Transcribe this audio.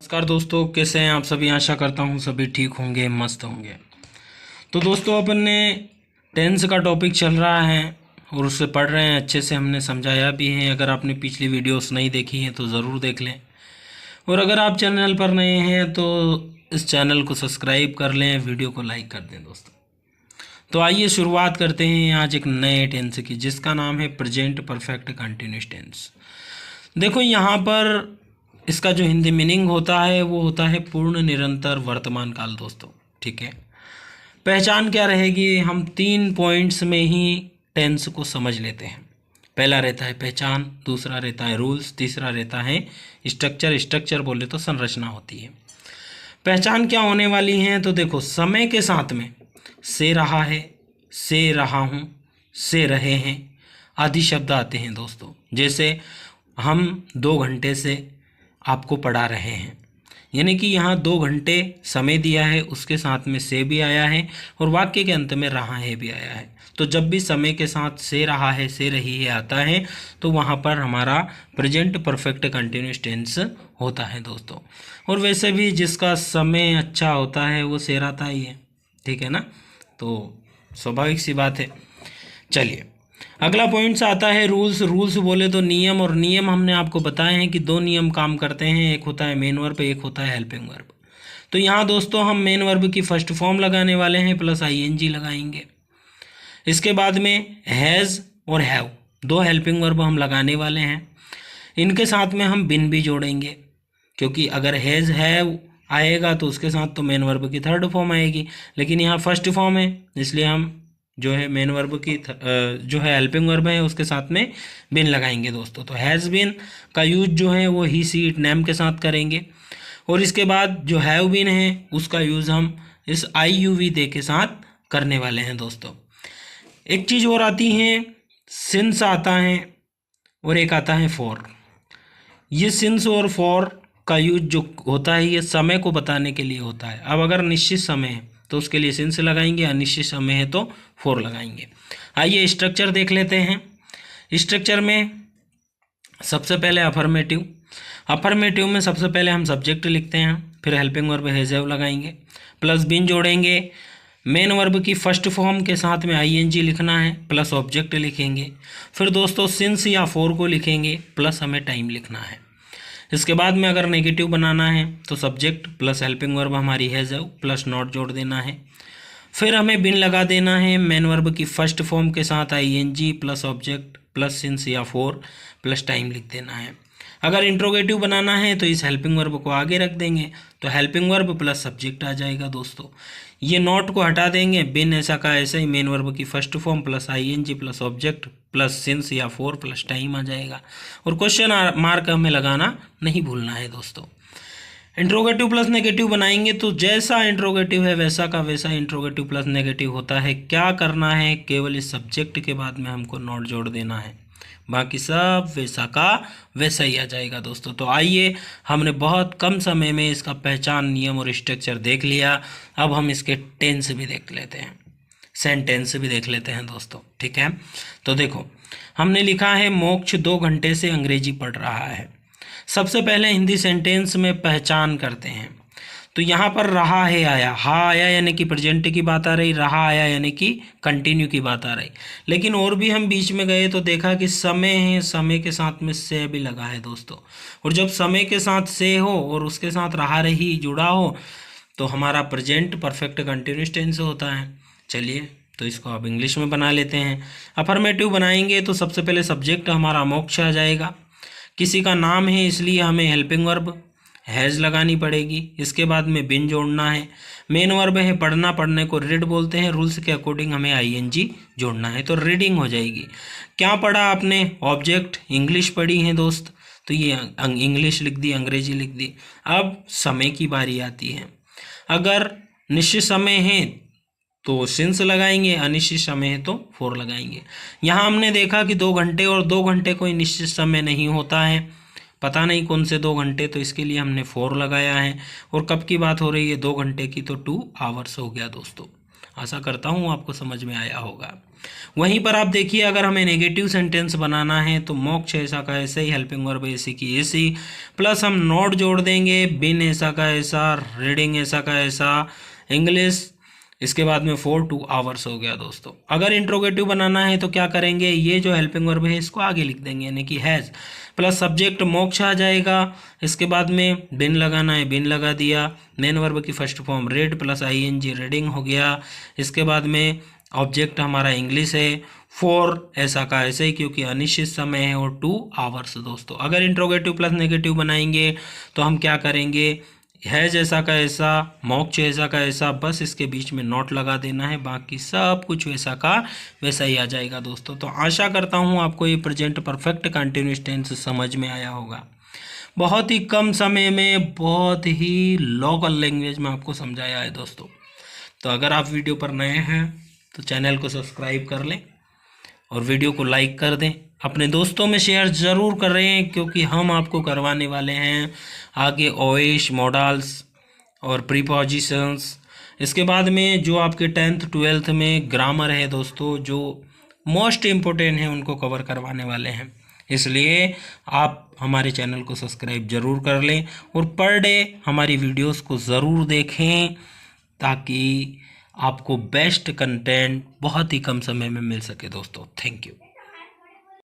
नमस्कार दोस्तों, कैसे हैं आप सभी। आशा करता हूं सभी ठीक होंगे, मस्त होंगे। तो दोस्तों, अपन ने टेंस का टॉपिक चल रहा है और उससे पढ़ रहे हैं, अच्छे से हमने समझाया भी है। अगर आपने पिछली वीडियोस नहीं देखी हैं तो ज़रूर देख लें, और अगर आप चैनल पर नए हैं तो इस चैनल को सब्सक्राइब कर लें, वीडियो को लाइक कर दें दोस्तों। तो आइए शुरुआत करते हैं आज एक नए टेंस की, जिसका नाम है प्रेजेंट परफेक्ट कंटिन्यूस टेंस। देखो यहाँ पर इसका जो हिंदी मीनिंग होता है वो होता है पूर्ण निरंतर वर्तमान काल दोस्तों। ठीक है, पहचान क्या रहेगी, हम 3 पॉइंट्स में ही टेंस को समझ लेते हैं। पहला रहता है पहचान, दूसरा रहता है रूल्स, तीसरा रहता है स्ट्रक्चर। स्ट्रक्चर बोले तो संरचना होती है। पहचान क्या होने वाली है, तो देखो समय के साथ में से रहा है, से रहा हूँ, से रहे हैं आदि शब्द आते हैं दोस्तों। जैसे हम 2 घंटे से आपको पढ़ा रहे हैं, यानी कि यहाँ 2 घंटे समय दिया है, उसके साथ में से भी आया है और वाक्य के अंत में रहा है भी आया है। तो जब भी समय के साथ से रहा है, से रही है आता है, तो वहाँ पर हमारा प्रेजेंट परफेक्ट कंटिन्यूस टेंस होता है दोस्तों। और वैसे भी जिसका समय अच्छा होता है वो से रहता ही है, ठीक है ना। तो स्वाभाविक सी बात है। चलिए, अगला पॉइंट आता है रूल्स। रूल्स बोले तो नियम, और नियम हमने आपको बताए हैं कि 2 नियम काम करते हैं, एक होता है मेन वर्ब, एक होता है हेल्पिंग वर्ब। तो यहाँ दोस्तों हम मेन वर्ब की फर्स्ट फॉर्म लगाने वाले हैं प्लस आईएनजी लगाएंगे। इसके बाद में हैज़ और हैव 2 हेल्पिंग वर्ब हम लगाने वाले हैं। इनके साथ में हम बिन भी जोड़ेंगे, क्योंकि अगर हैज़ हैव आएगा तो उसके साथ तो मेन वर्ब की थर्ड फॉर्म आएगी, लेकिन यहाँ फर्स्ट फॉर्म है, इसलिए हम जो है मेन वर्ब की जो है हेल्पिंग वर्ब है उसके साथ में बिन लगाएंगे दोस्तों। तो हैज़ बिन का यूज जो है वो ही सी इट नेम के साथ करेंगे, और इसके बाद जो हैव बिन है उसका यूज़ हम इस आई यू वी दे के साथ करने वाले हैं दोस्तों। एक चीज़ और आती है, सिंस आता है और एक आता है फॉर। ये सिंस और फॉर का यूज जो होता है ये समय को बताने के लिए होता है। अब अगर निश्चित समय है तो उसके लिए सिंस लगाएंगे, अनिश्चित समय है तो फॉर लगाएंगे। आइए स्ट्रक्चर देख लेते हैं। स्ट्रक्चर में सबसे पहले अफर्मेटिव। अफर्मेटिव में सबसे पहले हम सब्जेक्ट लिखते हैं, फिर हेल्पिंग वर्ब हैज़ हैव लगाएंगे, प्लस बिन जोड़ेंगे। मेन वर्ब की फर्स्ट फॉर्म के साथ में आईएनजी लिखना है, प्लस ऑब्जेक्ट लिखेंगे। फिर दोस्तों सिंस या फॉर को लिखेंगे, प्लस हमें टाइम लिखना है। इसके बाद में अगर नेगेटिव बनाना है तो सब्जेक्ट प्लस हेल्पिंग वर्ब हमारी हैज़ हैव प्लस नॉट जोड़ देना है। फिर हमें बिन लगा देना है मेन वर्ब की फर्स्ट फॉर्म के साथ ING plus object plus since या फॉर प्लस टाइम लिख देना है। अगर इंट्रोगेटिव बनाना है तो इस हेल्पिंग वर्ब को आगे रख देंगे, तो हेल्पिंग वर्ब प्लस सब्जेक्ट आ जाएगा दोस्तों। ये नॉट को हटा देंगे, बिन ऐसा का ऐसा ही मेन वर्ब की first form plus ING plus object plus since या फॉर प्लस टाइम आ जाएगा। और क्वेश्चन मार्क हमें लगाना नहीं भूलना है दोस्तों। इंट्रोगेटिव प्लस नेगेटिव बनाएंगे तो जैसा इंट्रोगेटिव है वैसा का वैसा इंट्रोगेटिव प्लस नेगेटिव होता है। क्या करना है, केवल इस सब्जेक्ट के बाद में हमको नॉट जोड़ देना है, बाकी सब वैसा का वैसा ही आ जाएगा दोस्तों। तो आइए, हमने बहुत कम समय में इसका पहचान, नियम और स्ट्रक्चर देख लिया। अब हम इसके टेंस भी देख लेते हैं, सेंटेंस भी देख लेते हैं दोस्तों। ठीक है, तो देखो हमने लिखा है मोक्ष 2 घंटे से अंग्रेजी पढ़ रहा है। सबसे पहले हिंदी सेंटेंस में पहचान करते हैं। तो यहाँ पर रहा है आया, हा आया यानी कि प्रेजेंट की बात आ रही, रहा आया यानी कि कंटिन्यू की बात आ रही। लेकिन और भी हम बीच में गए तो देखा कि समय है, समय के साथ में से भी लगा है दोस्तों। और जब समय के साथ से हो और उसके साथ रहा रही जुड़ा हो तो हमारा प्रेजेंट परफेक्ट कंटिन्यूस टेंस होता है। चलिए, तो इसको अब इंग्लिश में बना लेते हैं। अफर्मेटिव बनाएंगे तो सबसे पहले सब्जेक्ट हमारा मोक्ष आ जाएगा। किसी का नाम है इसलिए हमें हेल्पिंग वर्ब हैज़ लगानी पड़ेगी। इसके बाद में बिन जोड़ना है। मेन वर्ब है पढ़ना, पढ़ने को रीड बोलते हैं, रूल्स के अकॉर्डिंग हमें आईएनजी जोड़ना है, तो रीडिंग हो जाएगी। क्या पढ़ा आपने, ऑब्जेक्ट इंग्लिश पढ़ी है दोस्त, तो ये इंग्लिश लिख दी, अंग्रेजी लिख दी। अब समय की बारी आती है। अगर निश्चित समय है तो सिंस लगाएंगे, अनिश्चित समय है तो फॉर लगाएंगे। यहाँ हमने देखा कि 2 घंटे, और 2 घंटे कोई निश्चित समय नहीं होता है, पता नहीं कौन से 2 घंटे, तो इसके लिए हमने फॉर लगाया है। और कब की बात हो रही है, 2 घंटे की, तो 2 आवर्स हो गया दोस्तों। आशा करता हूँ आपको समझ में आया होगा। वहीं पर आप देखिए, अगर हमें नेगेटिव सेंटेंस बनाना है तो मोक्ष ऐसा का ऐसे ही, हेल्पिंग वर्ब ऐसी की ऐसी, प्लस हम नॉट जोड़ देंगे, बिन ऐसा का ऐसा, रीडिंग ऐसा का ऐसा, इंग्लिश, इसके बाद में 4 2 आवर्स हो गया दोस्तों। अगर इंट्रोगेटिव बनाना है तो क्या करेंगे, ये जो हेल्पिंग वर्ब है इसको आगे लिख देंगे, यानी कि हैज़, प्लस सब्जेक्ट मोक्ष आ जाएगा। इसके बाद में बिन लगाना है, बिन लगा दिया, मेन वर्ब की first form read plus ING, reading हो गया। इसके बाद में ऑब्जेक्ट हमारा इंग्लिश है, 4 ऐसा का ऐसे ही क्योंकि अनिश्चित समय है, और 2 आवर्स दोस्तों। अगर इंट्रोगेटिव प्लस नेगेटिव बनाएंगे तो हम क्या करेंगे, है जैसा का ऐसा, मोक्ष ऐसा का ऐसा, बस इसके बीच में नोट लगा देना है, बाकी सब कुछ वैसा का वैसा ही आ जाएगा दोस्तों। तो आशा करता हूँ आपको ये प्रेजेंट परफेक्ट कंटिन्यूअस टेंस समझ में आया होगा। बहुत ही कम समय में बहुत ही लोकल लैंग्वेज में आपको समझाया है दोस्तों। तो अगर आप वीडियो पर नए हैं तो चैनल को सब्सक्राइब कर लें और वीडियो को लाइक कर दें, अपने दोस्तों में शेयर ज़रूर करें, क्योंकि हम आपको करवाने वाले हैं आगे ओएश, मॉडल्स और प्रीपोजिशंस। इसके बाद में जो आपके 10th 12th में ग्रामर है दोस्तों, जो मोस्ट इम्पोर्टेंट है, उनको कवर करवाने वाले हैं। इसलिए आप हमारे चैनल को सब्सक्राइब ज़रूर कर लें और पर डे हमारी वीडियोस को ज़रूर देखें, ताकि आपको बेस्ट कंटेंट बहुत ही कम समय में मिल सके दोस्तों। Thank you.